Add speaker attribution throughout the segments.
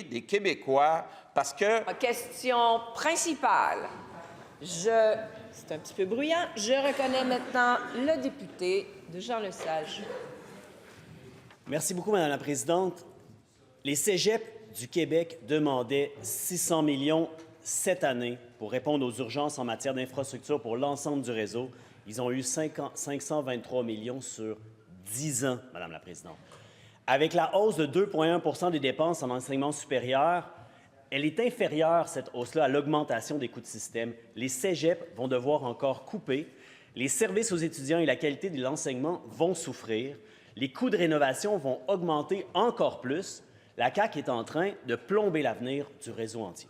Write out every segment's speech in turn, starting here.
Speaker 1: des Québécois parce que...
Speaker 2: Question principale. C'est un petit peu bruyant. Je reconnais maintenant le député de Jean-Lesage.
Speaker 3: Merci beaucoup, Madame la Présidente. Les cégeps du Québec demandaient 600 millions cette année pour répondre aux urgences en matière d'infrastructure pour l'ensemble du réseau. Ils ont eu 523 millions sur 10 ans, Madame la Présidente. Avec la hausse de 2,1 des dépenses en enseignement supérieur, elle est inférieure, cette hausse-là, à l'augmentation des coûts de système. Les cégeps vont devoir encore couper. Les services aux étudiants et la qualité de l'enseignement vont souffrir. Les coûts de rénovation vont augmenter encore plus. La CAQ est en train de plomber l'avenir du réseau entier.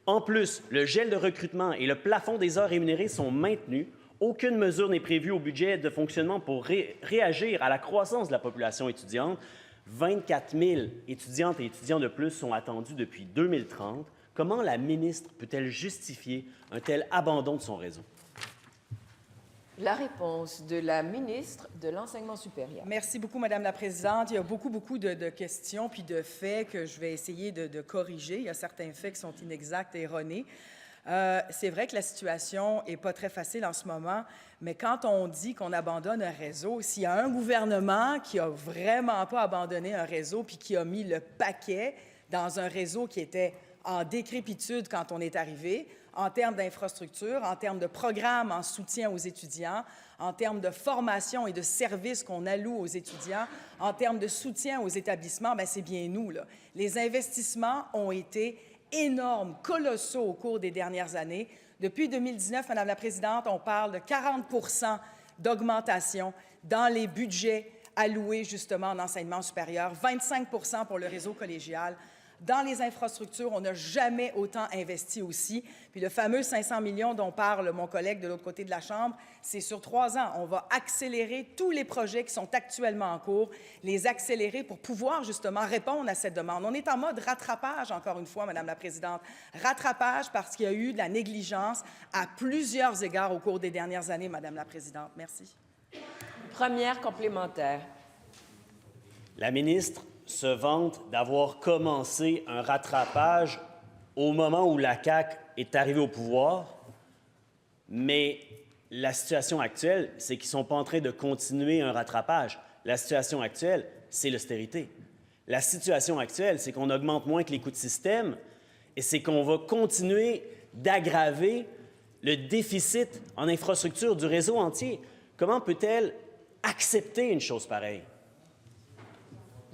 Speaker 3: En plus, le gel de recrutement et le plafond des heures rémunérées sont maintenus. Aucune mesure n'est prévue au budget de fonctionnement pour réagir à la croissance de la population étudiante. 24 000 étudiantes et étudiants de plus sont attendus depuis 2030. Comment la ministre peut-elle justifier un tel abandon de son réseau?
Speaker 2: La réponse de la ministre de l'Enseignement supérieur.
Speaker 4: Merci beaucoup, Madame la Présidente. Il y a beaucoup de questions puis de faits que je vais essayer de corriger. Il y a certains faits qui sont inexacts et erronés. C'est vrai que la situation n'est pas très facile en ce moment, mais quand on dit qu'on abandonne un réseau, s'il y a un gouvernement qui n'a vraiment pas abandonné un réseau puis qui a mis le paquet dans un réseau qui était en décrépitude quand on est arrivé, en termes d'infrastructures, en termes de programmes en soutien aux étudiants, en termes de formation et de services qu'on alloue aux étudiants, en termes de soutien aux établissements, bien, c'est bien nous, là. Les investissements ont été énormes, colossaux au cours des dernières années. Depuis 2019, Madame la Présidente, on parle de 40 d'augmentation dans les budgets alloués justement en enseignement supérieur, 25 pour le réseau collégial. Dans les infrastructures, on n'a jamais autant investi aussi. Puis le fameux 500 millions dont parle mon collègue de l'autre côté de la Chambre, c'est sur 3 ans. On va accélérer tous les projets qui sont actuellement en cours, les accélérer pour pouvoir justement répondre à cette demande. On est en mode rattrapage, encore une fois, Madame la Présidente. Rattrapage parce qu'il y a eu de la négligence à plusieurs égards au cours des dernières années, Madame la Présidente. Merci.
Speaker 2: Première complémentaire.
Speaker 3: La ministre se vante d'avoir commencé un rattrapage au moment où la CAQ est arrivée au pouvoir, mais la situation actuelle, c'est qu'ils ne sont pas en train de continuer un rattrapage. La situation actuelle, c'est l'austérité. La situation actuelle, c'est qu'on augmente moins que les coûts de système et c'est qu'on va continuer d'aggraver le déficit en infrastructure du réseau entier. Comment peut-elle accepter une chose pareille?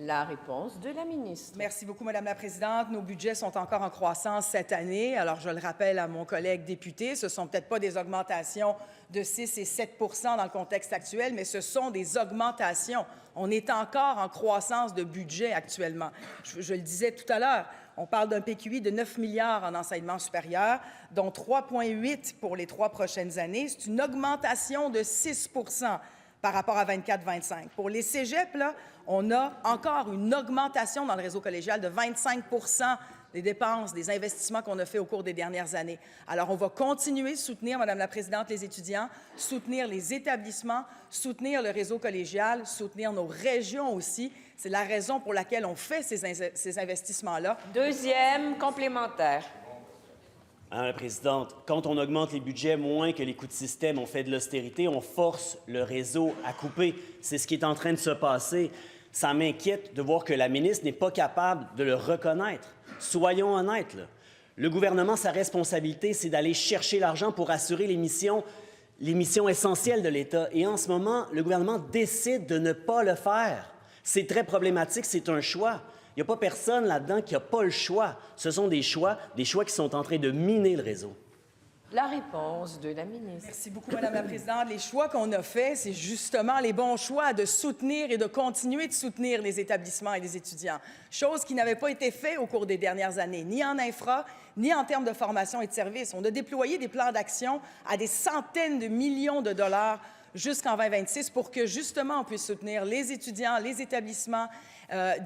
Speaker 2: La réponse de la ministre.
Speaker 4: Merci beaucoup, Madame la Présidente. Nos budgets sont encore en croissance cette année. Alors, je le rappelle à mon collègue député, ce ne sont peut-être pas des augmentations de 6 et 7 dans le contexte actuel, mais ce sont des augmentations. On est encore en croissance de budget actuellement. Je le disais tout à l'heure, on parle d'un PQI de 9 milliards en enseignement supérieur, dont 3,8 pour les 3 prochaines années. C'est une augmentation de 6 par rapport à 24-25. Pour les cégeps, là, on a encore une augmentation dans le réseau collégial de 25 des dépenses, des investissements qu'on a fait au cours des dernières années. Alors, on va continuer de soutenir, Madame la Présidente, les étudiants, soutenir les établissements, soutenir le réseau collégial, soutenir nos régions aussi. C'est la raison pour laquelle on fait ces investissements-là.
Speaker 2: Deuxième complémentaire.
Speaker 3: Madame la Présidente, quand on augmente les budgets moins que les coûts de système, on fait de l'austérité, on force le réseau à couper. C'est ce qui est en train de se passer. Ça m'inquiète de voir que la ministre n'est pas capable de le reconnaître. Soyons honnêtes, là. Le gouvernement, sa responsabilité, c'est d'aller chercher l'argent pour assurer les missions essentielles de l'État. Et en ce moment, le gouvernement décide de ne pas le faire. C'est très problématique, c'est un choix. Il n'y a pas personne là-dedans qui n'a pas le choix. Ce sont des choix qui sont en train de miner le réseau.
Speaker 2: La réponse de la ministre.
Speaker 4: Merci beaucoup, Madame la Présidente. Les choix qu'on a faits, c'est justement les bons choix de soutenir et de continuer de soutenir les établissements et les étudiants, chose qui n'avait pas été faite au cours des dernières années, ni en infra, ni en termes de formation et de services. On a déployé des plans d'action à des centaines de millions de dollars jusqu'en 2026 pour que, justement, on puisse soutenir les étudiants, les établissements,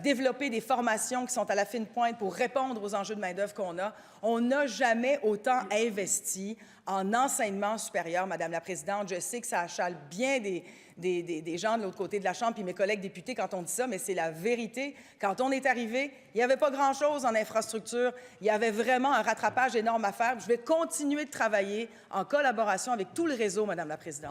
Speaker 4: développer des formations qui sont à la fine pointe pour répondre aux enjeux de main-d'œuvre qu'on a. On n'a jamais autant investi en enseignement supérieur, Madame la Présidente. Je sais que ça achale bien des gens de l'autre côté de la Chambre, puis mes collègues députés quand on dit ça, mais c'est la vérité. Quand on est arrivé, il n'y avait pas grand-chose en infrastructure. Il y avait vraiment un rattrapage énorme à faire. Je vais continuer de travailler en collaboration avec tout le réseau, Madame la Présidente.